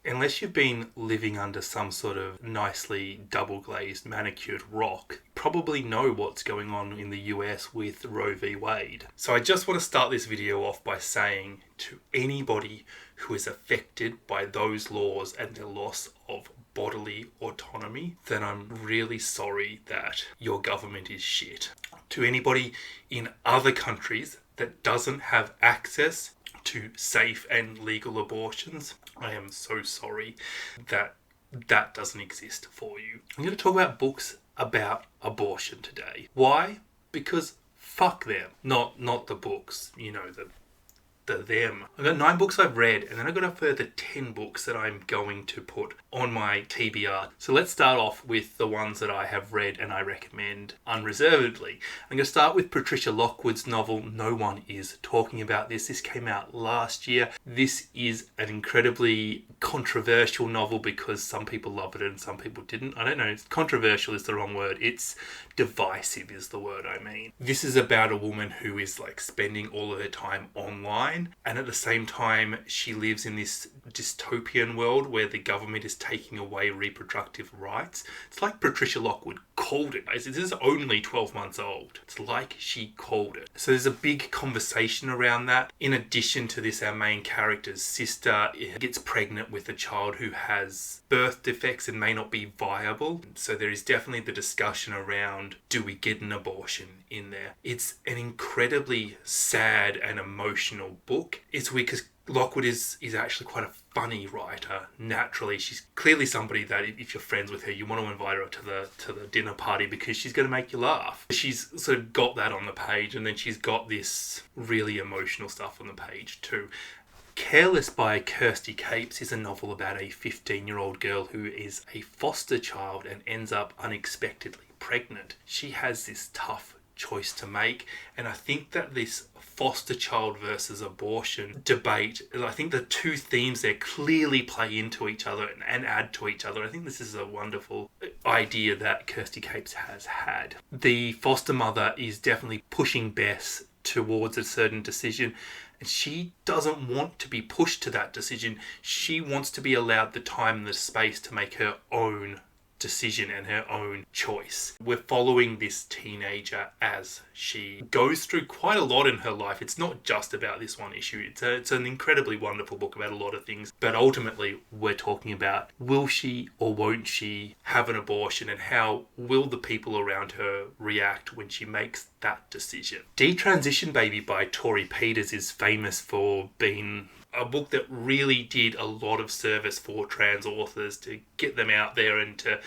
unless you've been living under some sort of nicely double-glazed, manicured rock, probably know what's going on in the US with Roe v. Wade. So I just want to start this video off by saying to anybody who is affected by those laws and the loss of bodily autonomy, then I'm really sorry that your government is shit. To anybody in other countries that doesn't have access to safe and legal abortions, I am so sorry that that doesn't exist for you. I'm going to talk about books about abortion today. Why? Because fuck them. Not the books, you know, the them. I've got 9 books I've read, and then I've got a further 10 books that I'm going to put on my TBR. So let's start off with the ones that I have read and I recommend unreservedly. I'm going to start with Patricia Lockwood's novel, No One Is Talking About This. This came out last year. This is an incredibly controversial novel because some people love it and some people didn't. I don't know, controversial is the wrong word. It's divisive is the word I mean. This is about a woman who is like spending all of her time online, and at the same time she lives in this dystopian world where the government is taking away reproductive rights. It's like Patricia Lockwood called it. This is only 12 months old. It's like she called it. So there's a big conversation around that. In addition to this, our main character's sister gets pregnant with a child who has birth defects and may not be viable. So there is definitely the discussion around, do we get an abortion in there? It's an incredibly sad and emotional book. It's weird because Lockwood is actually quite a funny writer naturally. She's clearly somebody that if you're friends with her, you want to invite her to the dinner party because she's going to make you laugh. She's sort of got that on the page, and then she's got this really emotional stuff on the page too. Careless by Kirsty Capes is a novel about a 15-year-old girl who is a foster child and ends up unexpectedly pregnant. She has this tough choice to make, and I think that this foster child versus abortion debate, I think the two themes there clearly play into each other and add to each other. I think this is a wonderful idea that Kirsty Capes has had. The foster mother is definitely pushing Bess towards a certain decision, and she doesn't want to be pushed to that decision. She wants to be allowed the time and the space to make her own decision and her own choice. We're following this teenager as she goes through quite a lot in her life. It's not just about this one issue. It's an incredibly wonderful book about a lot of things. But ultimately, we're talking about, will she or won't she have an abortion, and how will the people around her react when she makes that decision? Detransition Baby by Tori Peters is famous for being a book that really did a lot of service for trans authors to get them out there and to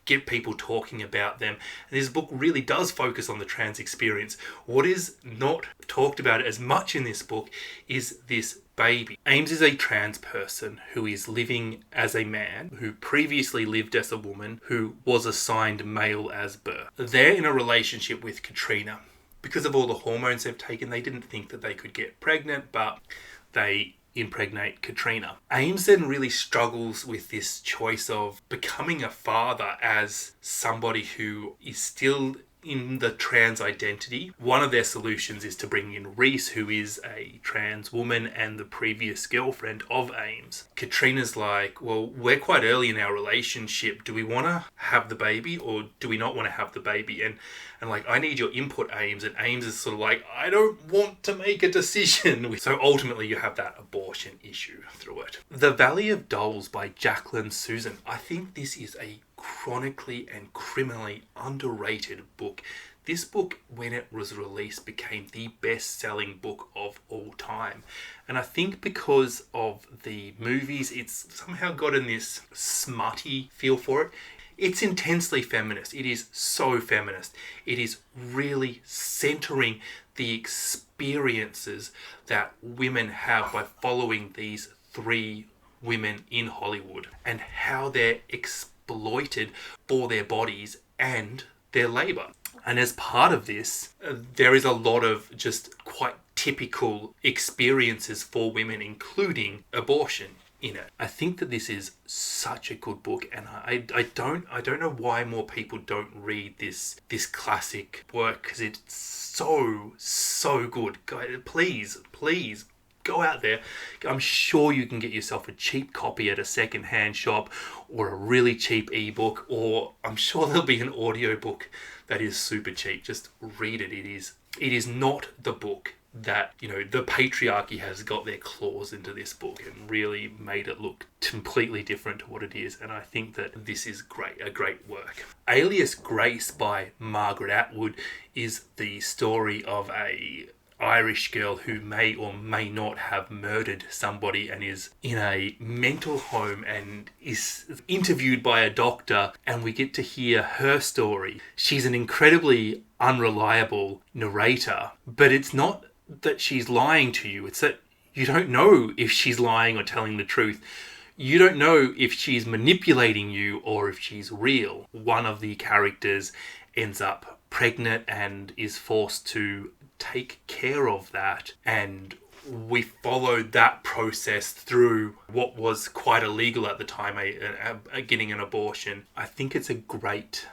get people talking about them. And this book really does focus on the trans experience. What is not talked about as much in this book is this baby. Ames is a trans person who is living as a man, who previously lived as a woman, who was assigned male as birth. They're in a relationship with Katrina. Because of all the hormones they've taken, they didn't think that they could get pregnant, but they impregnate Katrina. Ames then really struggles with this choice of becoming a father as somebody who is still in the trans identity. One of their solutions is to bring in Reese, who is a trans woman and the previous girlfriend of Ames. Katrina's like, well, we're quite early in our relationship. Do we want to have the baby or do we not want to have the baby? And like, I need your input, Ames. And Ames is sort of like, I don't want to make a decision. So ultimately you have that abortion issue through it. The Valley of Dolls by Jacqueline Susan. I think this is a chronically and criminally underrated book. This book, when it was released, became the best-selling book of all time. And I think because of the movies, it's somehow gotten this smutty feel for it. It's intensely feminist. It is so feminist. It is really centering the experiences that women have by following these 3 women in Hollywood and how they're exploited for their bodies and their labour. And as part of this, there is a lot of just quite typical experiences for women, including abortion in it. I think that this is such a good book, and I don't know why more people don't read this classic work, because it's so good. Guys, please go out there. I'm sure you can get yourself a cheap copy at a second-hand shop or a really cheap ebook, or I'm sure there'll be an audiobook that is super cheap. Just read it. It is not the book that, the patriarchy has got their claws into this book and really made it look completely different to what it is. And I think that this is a great work. Alias Grace by Margaret Atwood is the story of a Irish girl who may or may not have murdered somebody and is in a mental home and is interviewed by a doctor, and we get to hear her story. She's an incredibly unreliable narrator, but it's not that she's lying to you, it's that you don't know if she's lying or telling the truth. You don't know if she's manipulating you or if she's real. One of the characters ends up pregnant and is forced to take care of that, and we followed that process through what was quite illegal at the time, getting an abortion. I think it's a great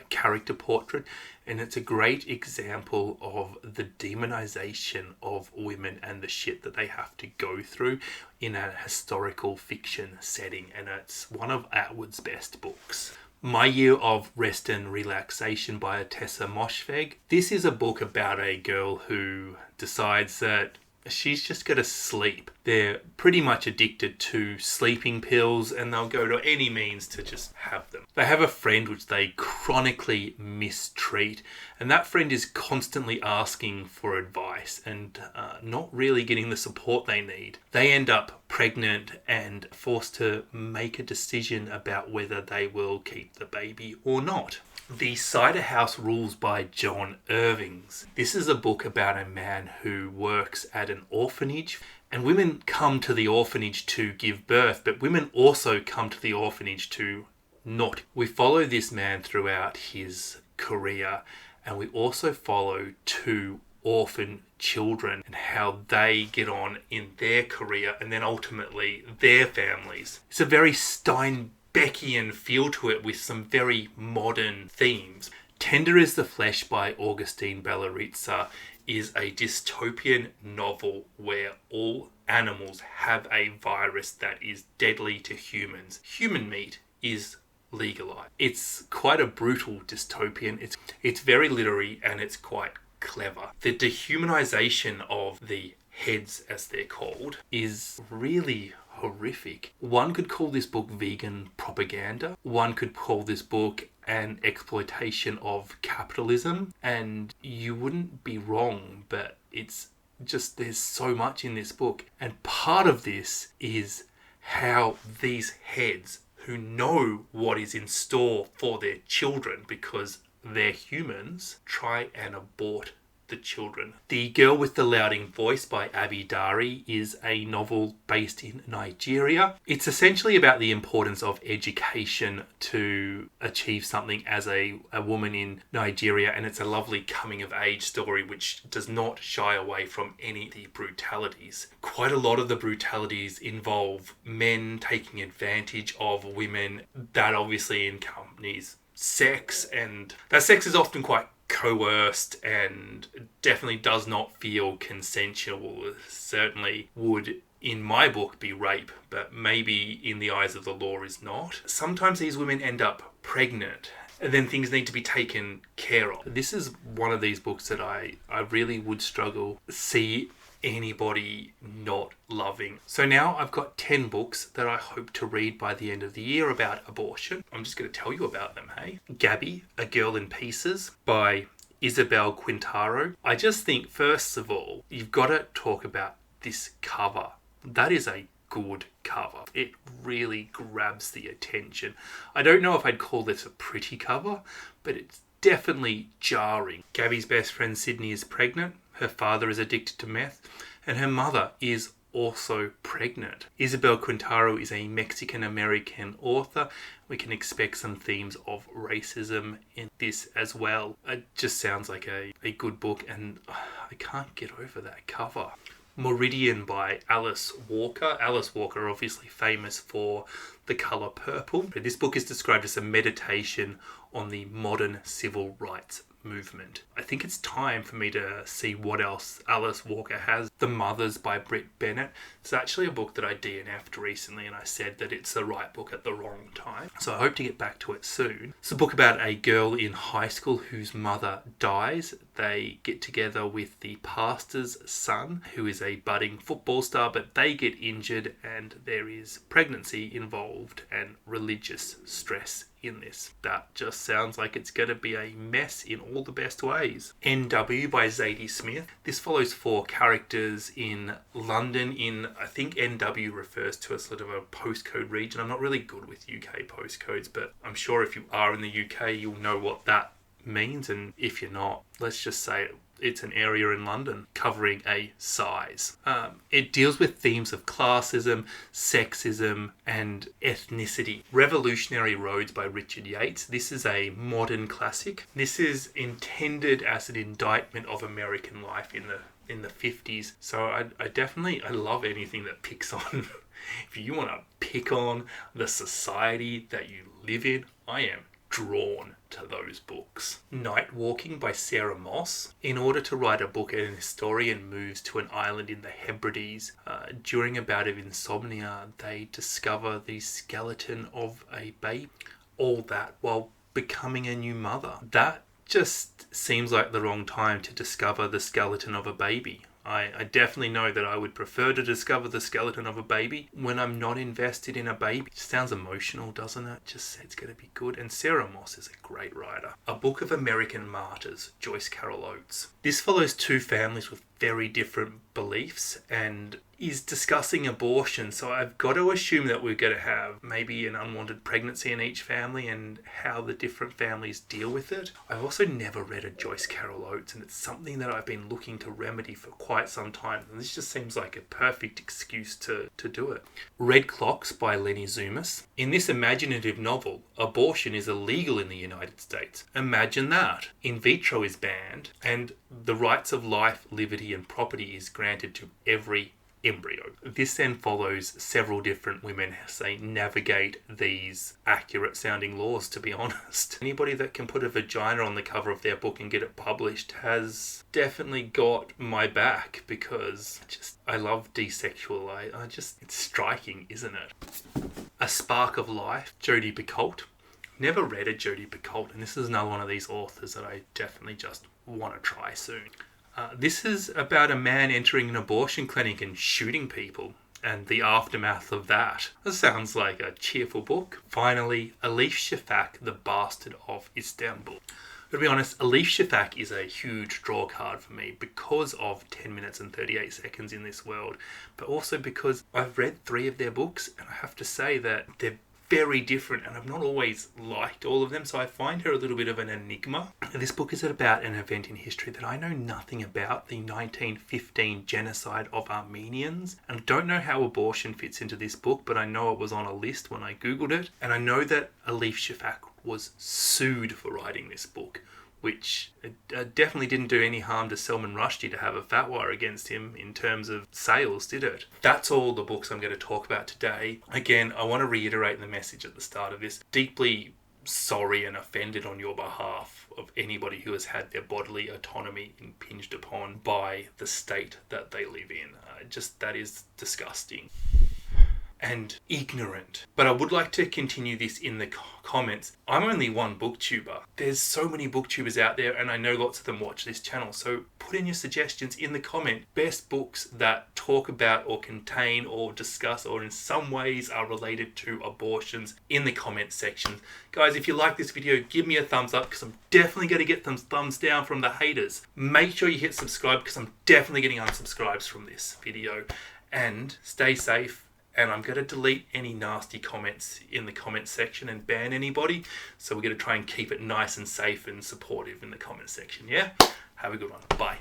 character portrait, and it's a great example of the demonization of women and the shit that they have to go through in a historical fiction setting, and it's one of Atwood's best books. My Year of Rest and Relaxation by Tessa Moshfegh. This is a book about a girl who decides that she's just going to sleep. They're pretty much addicted to sleeping pills, and they'll go to any means to just have them. They have a friend which they chronically mistreat, and that friend is constantly asking for advice and not really getting the support they need. They end up pregnant and forced to make a decision about whether they will keep the baby or not. The Cider House Rules by John Irvings. This is a book about a man who works at an orphanage, and women come to the orphanage to give birth, but women also come to the orphanage to not. We follow this man throughout his career, and we also follow two orphan children and how they get on in their career and then ultimately their families. It's a very Steinbeckian feel to it with some very modern themes. Tender is the Flesh by Augustine Bellarizza is a dystopian novel where all animals have a virus that is deadly to humans. Human meat is legalized. It's quite a brutal dystopian. It's very literary and it's quite clever. The dehumanization of the heads, as they're called, is really horrific. One could call this book vegan propaganda. One could call this book an exploitation of capitalism, and you wouldn't be wrong, but it's just, there's so much in this book. And part of this is how these heads who know what is in store for their children because they're humans try and abort the children. The Girl with the Louding Voice by Abi Dari is a novel based in Nigeria. It's essentially about the importance of education to achieve something as a woman in Nigeria, and it's a lovely coming of age story which does not shy away from any of the brutalities. Quite a lot of the brutalities involve men taking advantage of women. That obviously accompanies sex, and that sex is often quite coerced and definitely does not feel consensual. Certainly would in my book be rape, but maybe in the eyes of the law is not. Sometimes these women end up pregnant and then things need to be taken care of. This is one of these books that I really would struggle to see anybody not loving. So now I've got 10 books that I hope to read by the end of the year about abortion. I'm just going to tell you about them, hey? Gabby, A Girl in Pieces by Isabel Quintaro. I just think, first of all, you've got to talk about this cover. That is a good cover. It really grabs the attention. I don't know if I'd call this a pretty cover, but it's definitely jarring. Gabby's best friend Sydney is pregnant. Her father is addicted to meth, and her mother is also pregnant. Isabel Quintaro is a Mexican-American author. We can expect some themes of racism in this as well. It just sounds like a good book, and I can't get over that cover. Meridian by Alice Walker. Alice Walker, obviously famous for The Colour Purple. This book is described as a meditation on the modern civil rights movement. I think it's time for me to see what else Alice Walker has. The Mothers by Britt Bennett. It's actually a book that I DNF'd recently, and I said that it's the right book at the wrong time. So I hope to get back to it soon. It's a book about a girl in high school whose mother dies. They get together with the pastor's son, who is a budding football star, but they get injured and there is pregnancy involved and religious stress in this. That just sounds like it's going to be a mess in all the best ways. NW by Zadie Smith. This follows 4 characters in London. I think NW refers to a sort of a postcode region. I'm not really good with UK postcodes, but I'm sure if you are in the UK, you'll know what that means. And if you're not, let's just say it's an area in London covering a size. It deals with themes of classism, sexism, and ethnicity. Revolutionary Roads by Richard Yates. This is a modern classic. This is intended as an indictment of American life in the 50s. So I love anything that picks on. If you want to pick on the society that you live in, I am drawn to those books. Night Walking by Sarah Moss. In order to write a book, an historian moves to an island in the Hebrides. During a bout of insomnia, they discover the skeleton of a baby. All that while becoming a new mother. That just seems like the wrong time to discover the skeleton of a baby. I definitely know that I would prefer to discover the skeleton of a baby when I'm not invested in a baby. It sounds emotional, doesn't it? Just it's going to be good. And Sarah Moss is a great writer. A Book of American Martyrs, Joyce Carol Oates. This follows 2 families with very different beliefs and is discussing abortion. So I've got to assume that we're going to have maybe an unwanted pregnancy in each family and how the different families deal with it. I've also never read a Joyce Carol Oates, and it's something that I've been looking to remedy for quite some time. And this just seems like a perfect excuse to do it. Red Clocks by Lenny Zumas. In this imaginative novel, abortion is illegal in the United States. Imagine that. In vitro is banned, and the rights of life, liberty, and property is granted to every embryo. This then follows several different women as they navigate these accurate sounding laws, to be honest. Anybody that can put a vagina on the cover of their book and get it published has definitely got my back, because I love desexual. It's striking, isn't it? A Spark of Life, Jodie Picot. Never read a Jodie Picot, and this is another one of these authors that I definitely just want to try soon. This is about a man entering an abortion clinic and shooting people, and the aftermath of that. That sounds like a cheerful book. Finally, Alif Shafak, The Bastard of Istanbul. To be honest, Alif Shafak is a huge draw card for me because of 10 minutes and 38 seconds in this world, but also because I've read 3 of their books, and I have to say that they're very different, and I've not always liked all of them, so I find her a little bit of an enigma. This book is about an event in history that I know nothing about, the 1915 genocide of Armenians, and I don't know how abortion fits into this book, but I know it was on a list when I googled it, and I know that Alif Shafak was sued for writing this book, which definitely didn't do any harm to Salman Rushdie to have a fatwa against him in terms of sales, did it? That's all the books I'm going to talk about today. Again, I want to reiterate the message at the start of this. Deeply sorry and offended on your behalf of anybody who has had their bodily autonomy impinged upon by the state that they live in. That is disgusting and ignorant. But I would like to continue this in the comments. I'm only one booktuber. There's so many booktubers out there, and I know lots of them watch this channel. So put in your suggestions in the comment. Best books that talk about or contain or discuss or in some ways are related to abortions in the comment section. Guys, if you like this video, give me a thumbs up, because I'm definitely going to get some thumbs down from the haters. Make sure you hit subscribe, because I'm definitely getting unsubscribes from this video. And stay safe. And I'm going to delete any nasty comments in the comment section and ban anybody. So we're going to try and keep it nice and safe and supportive in the comment section, yeah? Have a good one. Bye.